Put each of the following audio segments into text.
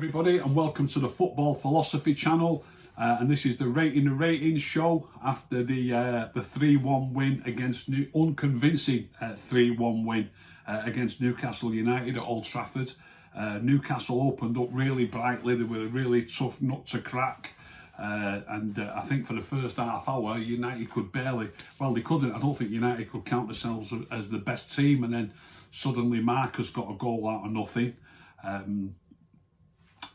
everybody, and welcome to the Football Philosophy channel. And this is the Rating the Ratings show after the 3-1 win against unconvincing 3-1 win against Newcastle United at Old Trafford. Newcastle opened up really brightly. They were a really tough nut to crack. I think for the first half hour, United could barely, well, they couldn't. I don't think United could count themselves as the best team. And then suddenly Marcus got a goal out of nothing.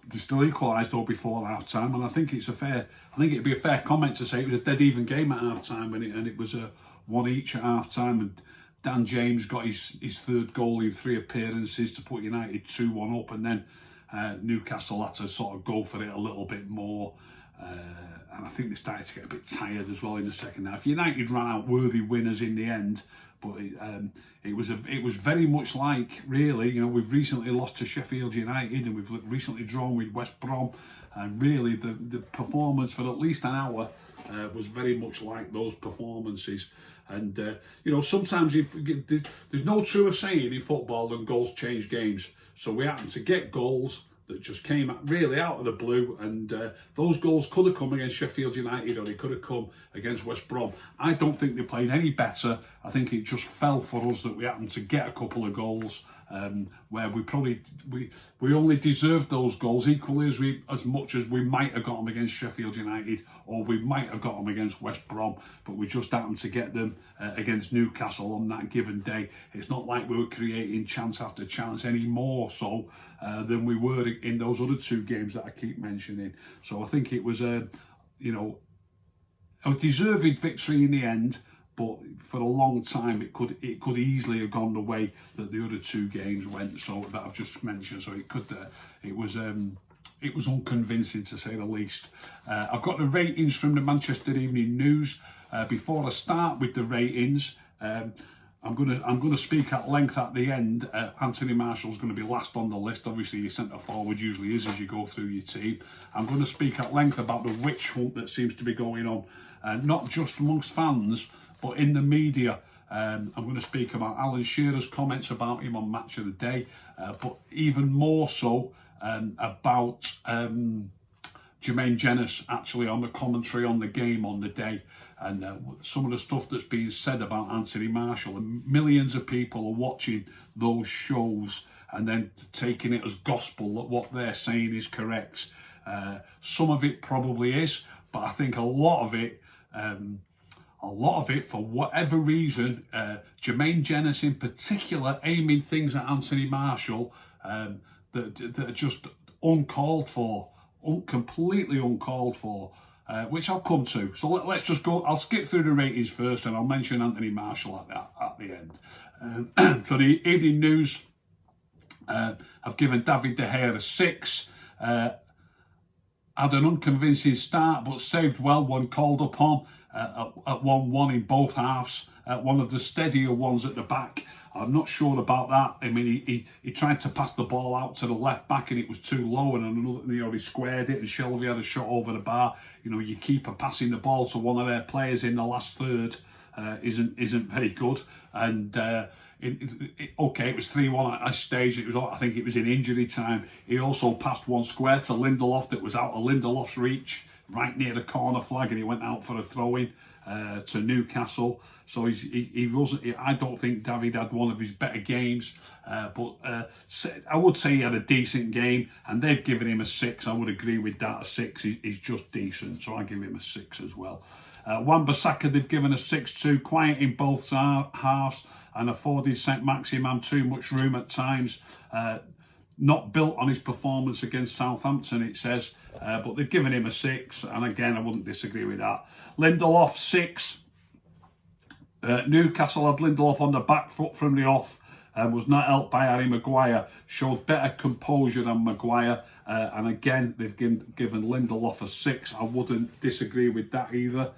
They still equalised though before half time, and I think it'd be a fair comment to say it was a dead even game at half time, and it was a one each at half time. And Dan James got his third goal in 3 appearances to put United 2-1 up, and then Newcastle had to sort of go for it a little bit more. And I think they started to get a bit tired as well in the second half. United ran out worthy winners in the end, but it was very much like, really, you know, we've recently lost to Sheffield United and we've recently drawn with West Brom, and really the performance for at least an hour was very much like those performances. And you know, sometimes there's no truer saying in football than goals change games. So we happened to get goals that just came really out of the blue, and those goals could have come against Sheffield United, or they could have come against West Brom. I don't think they played any better. I think it just fell for us that we happened to get a couple of goals where we only deserved those goals equally as much as we might have got them against Sheffield United, or we might have got them against West Brom, but we just happened to get them against Newcastle on that given day. It's not like we were creating chance after chance any more so than we were in those other 2 games that I keep mentioning. So I think it was a deserved victory in the end, but for a long time it could easily have gone the way that the other 2 games went, so that I've just mentioned. So it was unconvincing, to say the least. I've got the ratings from the Manchester Evening News. Before I start with the ratings, I'm going to speak at length at the end. Anthony Martial's going to be last on the list. Obviously, your centre forward usually is as you go through your team. I'm going to speak at length about the witch hunt that seems to be going on, not just amongst fans, but in the media. I'm going to speak about Alan Shearer's comments about him on Match of the Day, but even more so about Jermaine Jenas actually on the commentary on the game on the day, and some of the stuff that's being said about Anthony Martial. And millions of people are watching those shows and then taking it as gospel that what they're saying is correct. Some of it probably is, but I think a lot of it, for whatever reason, Jermaine Jenas in particular, aiming things at Anthony Martial that are just uncalled for, completely uncalled for, which I'll come to. So let's just go. I'll skip through the ratings first, and I'll mention Anthony Martial at the end. So the Evening News have given David De Gea a 6. Had an unconvincing start, but saved well when called upon at 1-1 in both halves. One of the steadier ones at the back. I'm not sure about that. I mean, he tried to pass the ball out to the left back and it was too low, and another, he squared it, and Shelby had a shot over the bar. You know, your keeper passing the ball to one of their players in the last third isn't very good. And it was 3-1 at a stage. I think it was in injury time. He also passed one square to Lindelof that was out of Lindelof's reach, right near the corner flag, and he went out for a throw-in to Newcastle. So he wasn't. I don't think David had one of his better games, but I would say he had a decent game, and they've given him a 6. I would agree with that. A 6, he's just decent, so I give him a 6 as well. Wan-Bissaka they've given a 6-2, quiet in both halves and afforded Saint-Maximin too much room at times. Not built on his performance against Southampton, it says, but they've given him a 6, and again I wouldn't disagree with that. Lindelof 6. Newcastle had Lindelof on the back foot from the off, was not helped by Harry Maguire, showed better composure than Maguire, and again they've given Lindelof a 6. I wouldn't disagree with that either.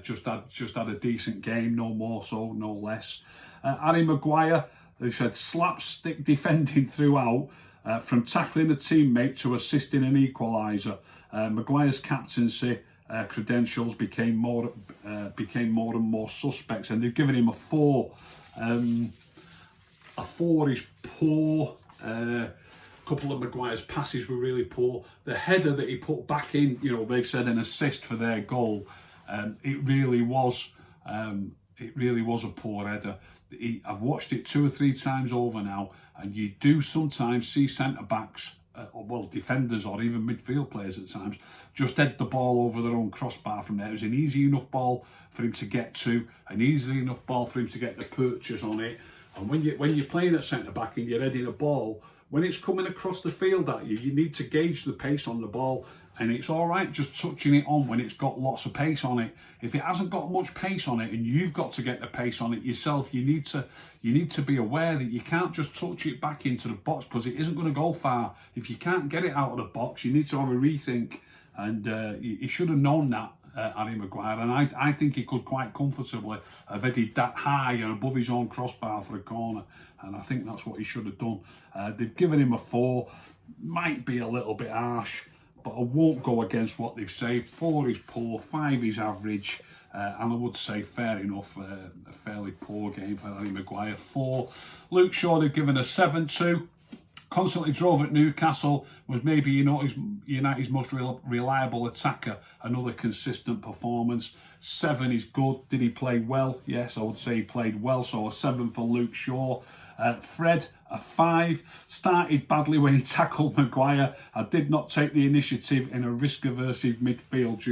Just had a decent game, no more so, no less. Harry Maguire, they said slapstick defending throughout, from tackling a teammate to assisting an equaliser. Maguire's captaincy credentials became more and more suspects, and they've given him a 4. A 4 is poor. A couple of Maguire's passes were really poor. The header that he put back in, you know, they've said an assist for their goal. It really was a poor header. I've watched it 2 or 3 times over now, and you do sometimes see centre-backs, well, defenders or even midfield players at times, just head the ball over their own crossbar from there. It was an easy enough ball for him to get to, an easy enough ball for him to get the purchase on it. And when you're playing at centre-back and you're heading a ball, when it's coming across the field at you, you need to gauge the pace on the ball. And it's all right just touching it on when it's got lots of pace on it. If it hasn't got much pace on it and you've got to get the pace on it yourself, you need to be aware that you can't just touch it back into the box, because it isn't going to go far. If you can't get it out of the box, you need to have a rethink. And he should have known that, Harry Maguire. And I think he could quite comfortably have headed that high and above his own crossbar for a corner. And I think that's what he should have done. They've given him a 4. Might be a little bit harsh, but I won't go against what they've said. 4 is poor, 5 is average, and I would say fair enough, a fairly poor game for Harry Maguire. 4. Luke Shaw, they've given a 7 to. Constantly drove at Newcastle, was maybe United's most reliable attacker. Another consistent performance. 7 is good. Did he play well? Yes, I would say he played well, so a 7 for Luke Shaw. Fred, a 5. Started badly when he tackled Maguire. I did not take the initiative in a risk-averse midfield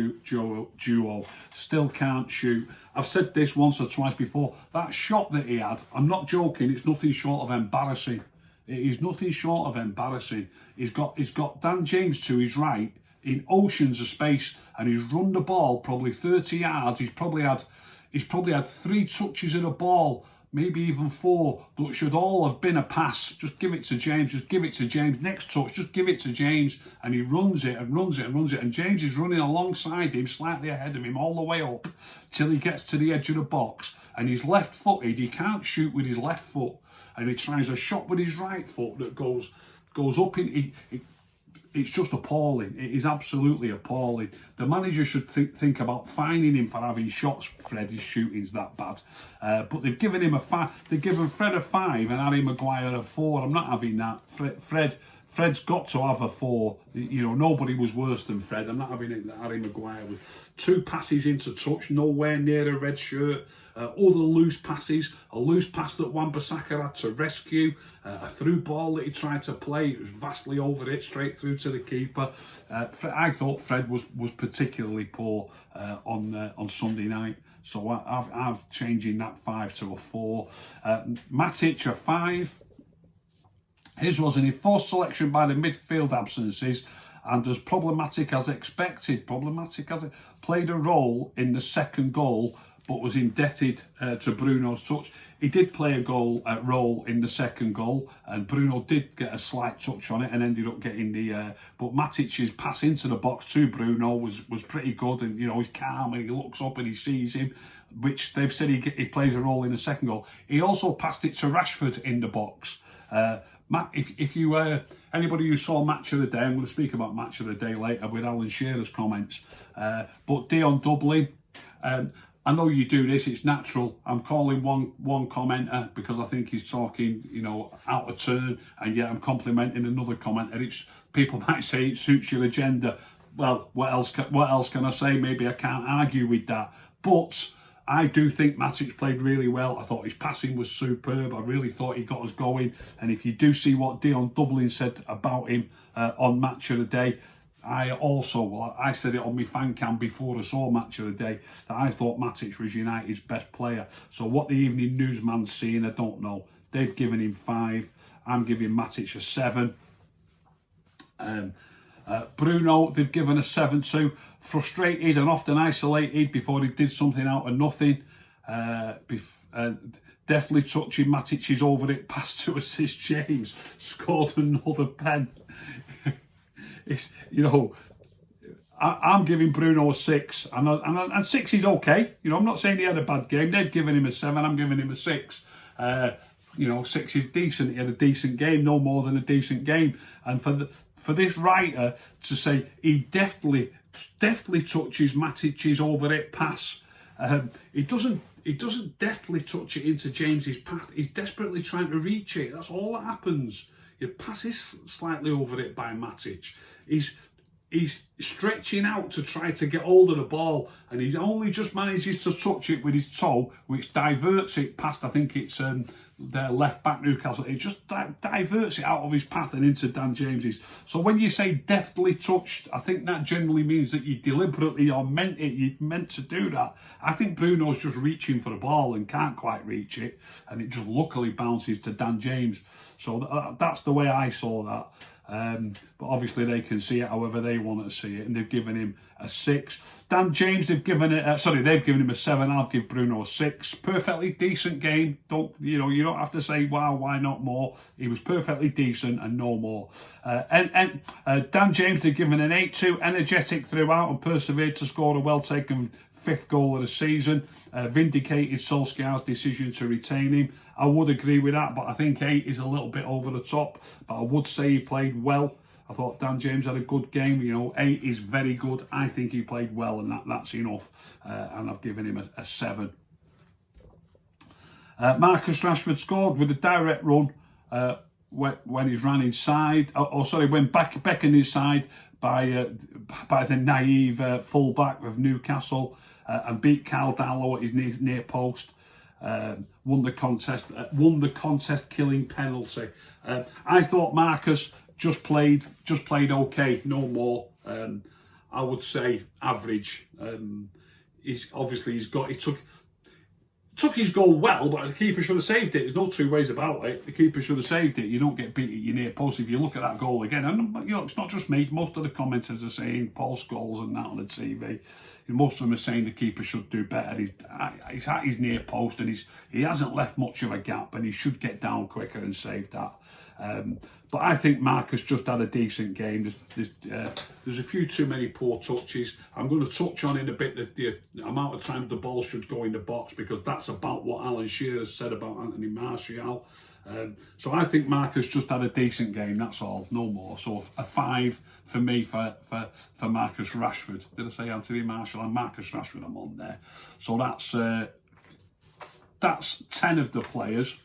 duo. Still can't shoot. I've said this once or twice before. That shot that he had, I'm not joking, it's nothing short of embarrassing. It is nothing short of embarrassing. He's got Dan James to his right in oceans of space, and he's run the ball probably 30 yards. He's probably had 3 touches of the ball, maybe even 4, that should all have been a pass. Just give it to James, just give it to James. Next touch, just give it to James. And he runs it and runs it and runs it. And James is running alongside him, slightly ahead of him, all the way up, till he gets to the edge of the box. And he's left-footed, he can't shoot with his left foot. And he tries a shot with his right foot that goes up in... It's just appalling. It is absolutely appalling. The manager should think about fining him for having shots. Fred, his shooting's that bad. But they've given him a 5. They've given Fred a 5 and Harry Maguire a 4. I'm not having that. Fred's got to have a 4. You know, nobody was worse than Fred. I'm not having it that Harry Maguire with 2 passes into touch, nowhere near a red shirt. Other loose passes, a loose pass that Wan-Bissaka had to rescue, a through ball that he tried to play, it was vastly over it, straight through to the keeper. I thought Fred was particularly poor on Sunday night, so I'm changing that 5 to a 4. Matic a 5. His was an enforced selection by the midfield absences and as problematic as expected. Played a role in the second goal, but was indebted to Bruno's touch. He did play a role in the second goal, and Bruno did get a slight touch on it and ended up getting the... but Matic's pass into the box to Bruno was pretty good, and you know, he's calm and he looks up and he sees him, which they've said he plays a role in the second goal. He also passed it to Rashford in the box. If you anybody who saw Match of the Day, I'm going to speak about Match of the Day later with Alan Shearer's comments, but Dion Dublin... I know you do this, it's natural. I'm calling one commenter because I think he's talking, you know, out of turn, and yet I'm complimenting another commenter. People might say it suits your agenda. Well, what else can I say? Maybe I can't argue with that. But I do think Matic played really well. I thought his passing was superb. I really thought he got us going. And if you do see what Dion Dublin said about him on Match of the Day, I said it on my fan cam before I saw Match of the Day, that I thought Matic was United's best player. So what the Evening Newsman's seeing, I don't know. They've given him 5. I'm giving Matic a 7. Bruno, they've given a 7 to. Frustrated and often isolated before he did something out of nothing. Definitely touching Matic's over it pass to assist James. Scored another pen. It's, you know, I'm giving Bruno a 6, and 6 is okay. You know, I'm not saying he had a bad game. They've given him a 7. I'm giving him a 6. You know, 6 is decent. He had a decent game, no more than a decent game. And for this writer to say he deftly touches Matic's over it pass, he doesn't he doesn't deftly touch it into James's path. He's desperately trying to reach it. That's all that happens. He passes slightly over it by Matic. He's stretching out to try to get hold of the ball, and he only just manages to touch it with his toe, which diverts it past, I think it's their left back Newcastle. It just diverts it out of his path and into Dan James's. So when you say deftly touched, I think that generally means that you deliberately or you meant to do that. I think Bruno's just reaching for the ball and can't quite reach it, and it just luckily bounces to Dan James. So that's the way I saw that. But obviously they can see it however they want to see it, and they've given him a 6. Dan James, they've given him a 7. I'll give Bruno a 6. Perfectly decent game. You don't have to say wow, why not more. He was perfectly decent and no more. Dan James, they've given an 8-2. Energetic throughout and persevered to score a well taken 5th goal of the season. Vindicated Solskjaer's decision to retain him. I would agree with that, but I think 8 is a little bit over the top. But I would say he played well. I thought Dan James had a good game. 8 is very good. I think he played well, and that's enough. And I've given him a 7. Marcus Rashford scored with a direct run when he's ran inside. When beckoned inside by the naive fullback of Newcastle and beat Carl Darlow at his near post. Won the contest killing penalty. I thought Marcus just played okay, no more. I would say average. He took his goal well, but the keeper should have saved it. There's no two ways about it. The keeper should have saved it. You don't get beat at your near post if you look at that goal again. And it's not just me. Most of the commenters are saying Paul Scholes and that on the TV. Most of them are saying the keeper should do better. He's at his near post and he hasn't left much of a gap, and he should get down quicker and save that. But I think Marcus just had a decent game. There's a few too many poor touches. I'm going to touch on in a bit the amount of time the ball should go in the box, because that's about what Alan Shearer said about Anthony Martial. So I think Marcus just had a decent game, that's all, no more. So a 5 for me for Marcus Rashford. Did I say Anthony Martial and Marcus Rashford? I'm on there. So that's 10 of the players.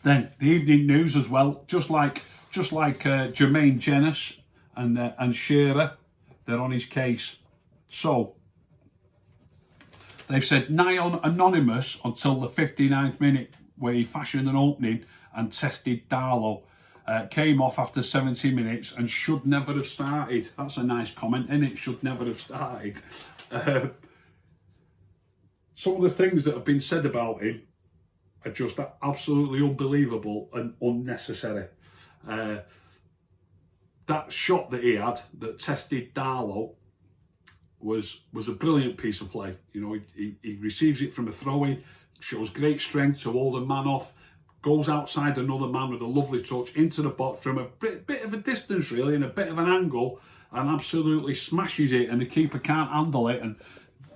Then the evening news as well, just like Jermaine Jenas and Shearer, they're on his case. So they've said nigh on anonymous until the 59th minute, where he fashioned an opening and tested Darlow. Came off after 70 minutes and should never have started. That's a nice comment, isn't it? Should never have started. Some of the things that have been said about him are just absolutely unbelievable and unnecessary. That shot that he had that tested Darlow was a brilliant piece of play. He receives it from a throw-in, shows great strength to hold a man off, goes outside another man with a lovely touch into the box from a bit of a distance really, and a bit of an angle, and absolutely smashes it, and the keeper can't handle it and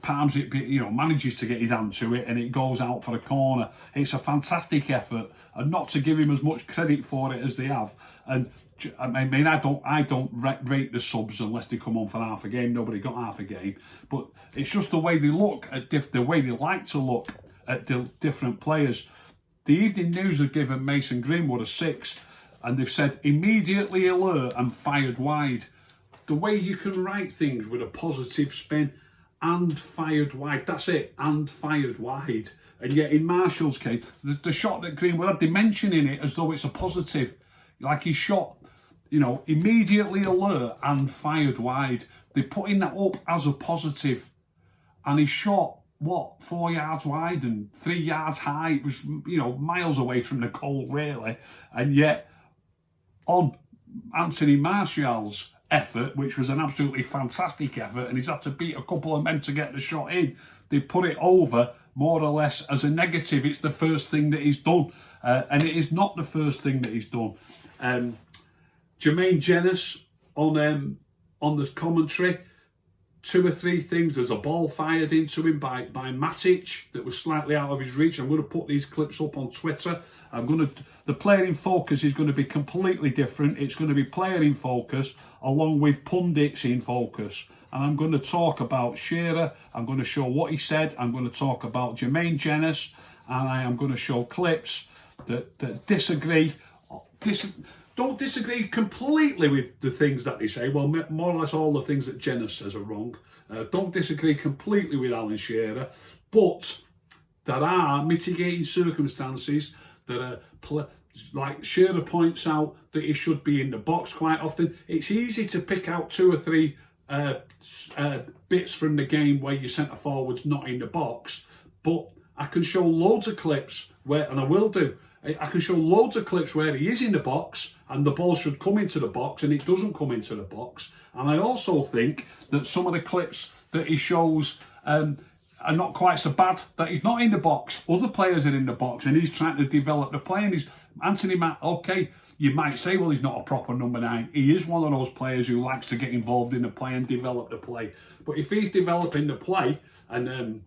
palms it, manages to get his hand to it, and it goes out for a corner. It's a fantastic effort, and not to give him as much credit for it as they have. And I mean, I don't rate the subs unless they come on for half a game. Nobody got half a game, but it's just the way they look at the way they like to look at different players. The Evening News have given Mason Greenwood a 6, and they've said immediately alert and fired wide. The way you can write things with a positive spin. And fired wide, that's it, and fired wide. And yet in Martial's case, the shot that Greenwood had, they mention in it as though it's a positive. Like he shot, immediately alert and fired wide. They're putting that up as a positive. And he shot, 4 yards wide and 3 yards high. It was, miles away from the goal, really. And yet, on Anthony Martial's effort, which was an absolutely fantastic effort, and he's had to beat a couple of men to get the shot in, they put it over more or less as a negative. It's the first thing that he's done, and it is not the first thing that he's done. Jermaine Jenas on the commentary, 2 or 3 things. There's a ball fired into him by Matic that was slightly out of his reach. I'm going to put these clips up on Twitter. The player in focus is going to be completely different. It's going to be player in focus along with pundits in focus. and I'm going to talk about Shearer. I'm going to show what he said. I'm going to talk about Jermaine Jenas, and I am going to show clips that disagree. Don't disagree completely with the things that they say. Well, more or less all the things that Jenas says are wrong. Don't disagree completely with Alan Shearer, but there are mitigating circumstances that are, like Shearer points out, that he should be in the box quite often. It's easy to pick out 2 or 3 bits from the game where your centre forward's not in the box, but I can show loads of clips where, and I will do, I can show loads of clips where he is in the box and the ball should come into the box and it doesn't come into the box. And I also think that some of the clips that he shows are not quite so bad, that he's not in the box. Other players are in the box and he's trying to develop the play. And he's okay, you might say, well, he's not a proper number 9. He is one of those players who likes to get involved in the play and develop the play. But if he's developing the play and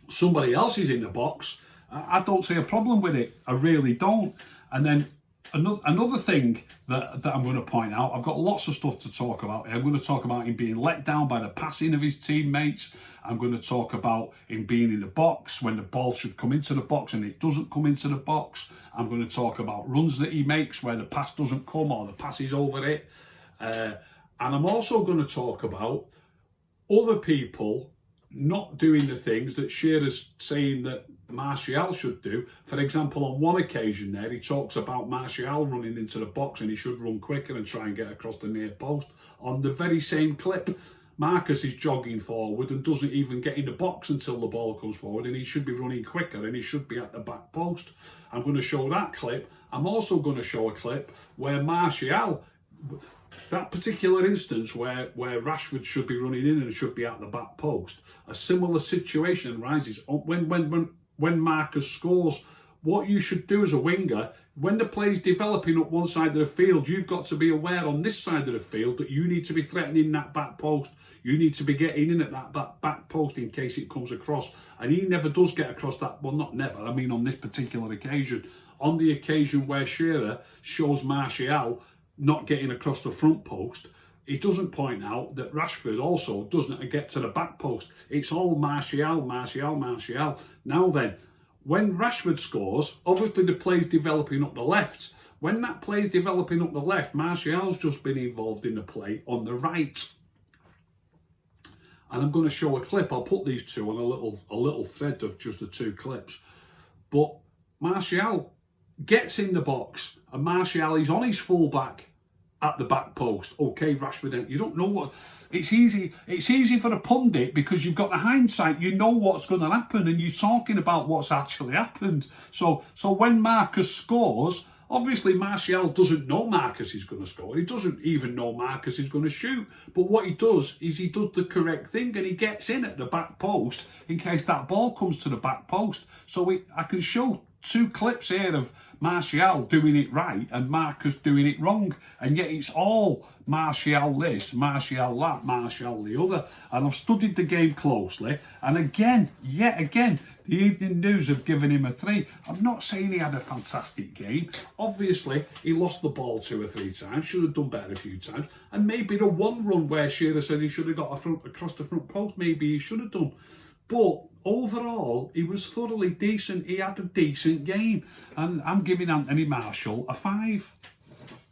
somebody else is in the box, I don't see a problem with it. I really don't. And then another thing that I'm going to point out, I've got lots of stuff to talk about. I'm going to talk about him being let down by the passing of his teammates. I'm going to talk about him being in the box when the ball should come into the box and it doesn't come into the box. I'm going to talk about runs that he makes where the pass doesn't come or the pass is over it. And I'm also going to talk about other people not doing the things that Shearer's saying that Martial should do. For example, on one occasion there, he talks about Martial running into the box and he should run quicker and try and get across the near post. On the very same clip, Marcus is jogging forward and doesn't even get in the box until the ball comes forward, and he should be running quicker and he should be at the back post. I'm going to show that clip. I'm also going to show a clip where Martial, that particular instance where Rashford should be running in and should be at the back post, a similar situation arises when Marcus scores. What you should do as a winger, when the play's developing up one side of the field, you've got to be aware on this side of the field that you need to be threatening that back post. You need to be getting in at that back post in case it comes across. And he never does get across that. Well, not never. I mean, on this particular occasion. On the occasion where Shearer shows Martial not getting across the front post, he doesn't point out that Rashford also doesn't get to the back post. It's all Martial. Now then, when Rashford scores, obviously the play's developing up the left. When that play's developing up the left, Martial's just been involved in the play on the right. And I'm going to show a clip. I'll put these two on a little thread of just the 2 clips. But Martial gets in the box and Martial is on his fullback at the back post. Okay, Rashford, you don't know what. It's easy for a pundit because you've got the hindsight. You know what's going to happen and you're talking about what's actually happened. So when Marcus scores, obviously Martial doesn't know Marcus is going to score. He doesn't even know Marcus is going to shoot. But what he does is he does the correct thing and he gets in at the back post in case that ball comes to the back post. So I can show 2 clips here of Martial doing it right and Marcus doing it wrong, and yet it's all Martial this, Martial that, Martial the other. And I've studied the game closely, and yet again, the Evening News have given him a 3. I'm not saying he had a fantastic game. Obviously, he lost the ball 2 or 3 times, should have done better a few times, and maybe the one run where Shearer said he should have got across the front post, maybe he should have done. But overall, he was thoroughly decent. He had a decent game. And I'm giving Anthony Martial a 5.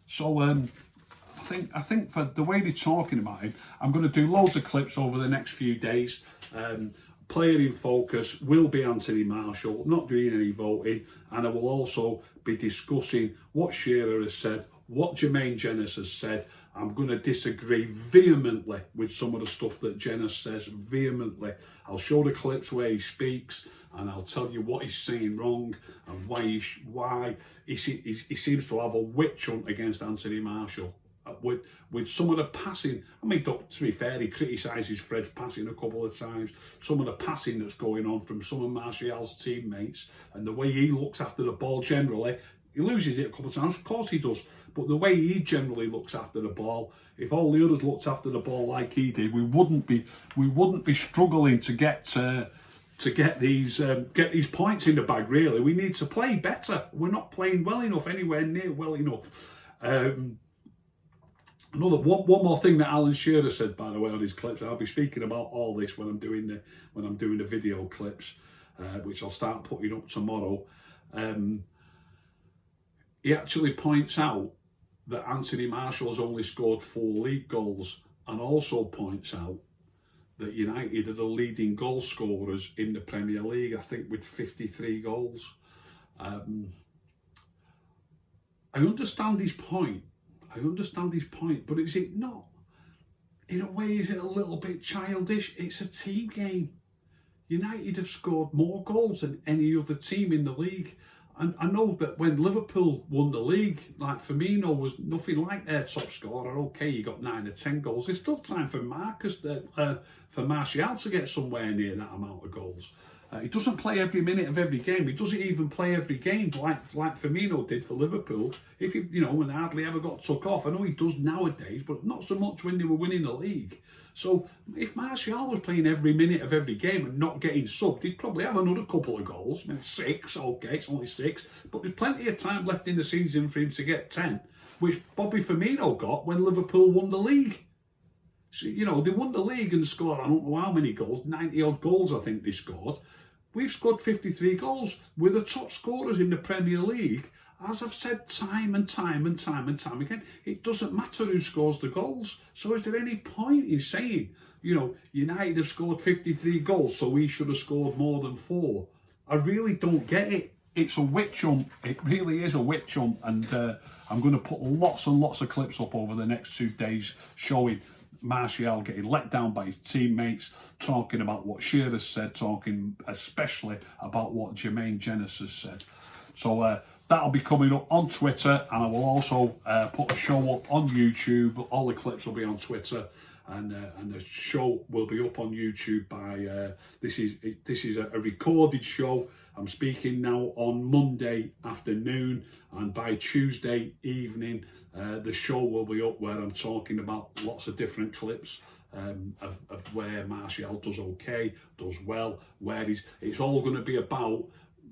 So I think for the way they're talking about him, I'm going to do loads of clips over the next few days. Player in focus will be Anthony Martial, not doing any voting. And I will also be discussing what Shearer has said, what Jermaine Jenas has said. I'm going to disagree vehemently with some of the stuff that Jenas says, vehemently. I'll show the clips where he speaks and I'll tell you what he's saying wrong and why he seems to have a witch hunt against Anthony Martial. With some of the passing, I mean, to be fair, he criticises Fred's passing a couple of times. Some of the passing that's going on from some of Martial's teammates and the way he looks after the ball generally. He loses it a couple of times, of course he does, but the way he generally looks after the ball, if all the others looked after the ball like he did, we wouldn't be struggling to get these points in the bag. Really, we need to play better. We're not playing well enough, anywhere near well enough. One more thing that Alan Shearer said, by the way, on his clips. I'll be speaking about all this when I'm doing the video clips, which I'll start putting up tomorrow. He actually points out that Anthony Martial has only scored 4 league goals, and also points out that United are the leading goal scorers in the Premier League, I think with 53 goals. I understand his point. But is it not? In a way, is it a little bit childish? It's a team game. United have scored more goals than any other team in the league. And I know that when Liverpool won the league, like Firmino was nothing like their top scorer. Okay, he got 9 or 10 goals. There's still time for Martial to get somewhere near that amount of goals. He doesn't play every minute of every game. He doesn't even play every game like Firmino did for Liverpool. If he, and hardly ever got took off. I know he does nowadays, but not so much when they were winning the league. So if Martial was playing every minute of every game and not getting subbed, he'd probably have another couple of goals. 6, okay, it's only 6. But there's plenty of time left in the season for him to get 10, which Bobby Firmino got when Liverpool won the league. So, they won the league and scored, I don't know how many goals, 90 odd goals I think they scored. We've scored 53 goals. We're the top scorers in the Premier League. As I've said time and time again, it doesn't matter who scores the goals. So is there any point in saying, United have scored 53 goals, so we should have scored more than 4? I really don't get it. It's a witch hunt. It really is a witch hunt. And I'm going to put lots and lots of clips up over the next 2 days showing Martial getting let down by his teammates, talking about what Shearer said, talking especially about what Jermaine Jenas has said. So that'll be coming up on Twitter, and I will also put a show up on YouTube. All the clips will be on Twitter, and the show will be up on YouTube by this is a recorded show. I'm speaking now on Monday afternoon, and by Tuesday evening the show will be up where I'm talking about lots of different clips of where Martial does okay, does well, where it's all going to be about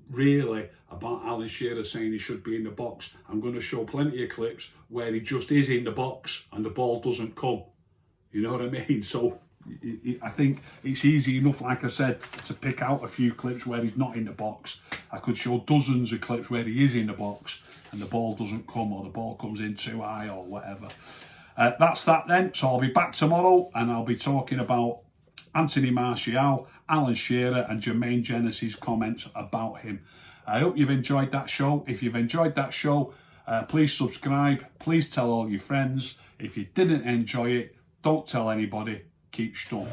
Alan Shearer saying he should be in the box. I'm going to show plenty of clips where he just is in the box and the ball doesn't come. You know what I mean? So I think it's easy enough, like I said, to pick out a few clips where he's not in the box. I could show dozens of clips where he is in the box and the ball doesn't come, or the ball comes in too high or whatever. That's that then. So I'll be back tomorrow and I'll be talking about Anthony Martial, Alan Shearer and Jermaine Jenas' comments about him. I hope you've enjoyed that show. If you've enjoyed that show, please subscribe. Please tell all your friends. If you didn't enjoy it, don't tell anybody. Keep stum.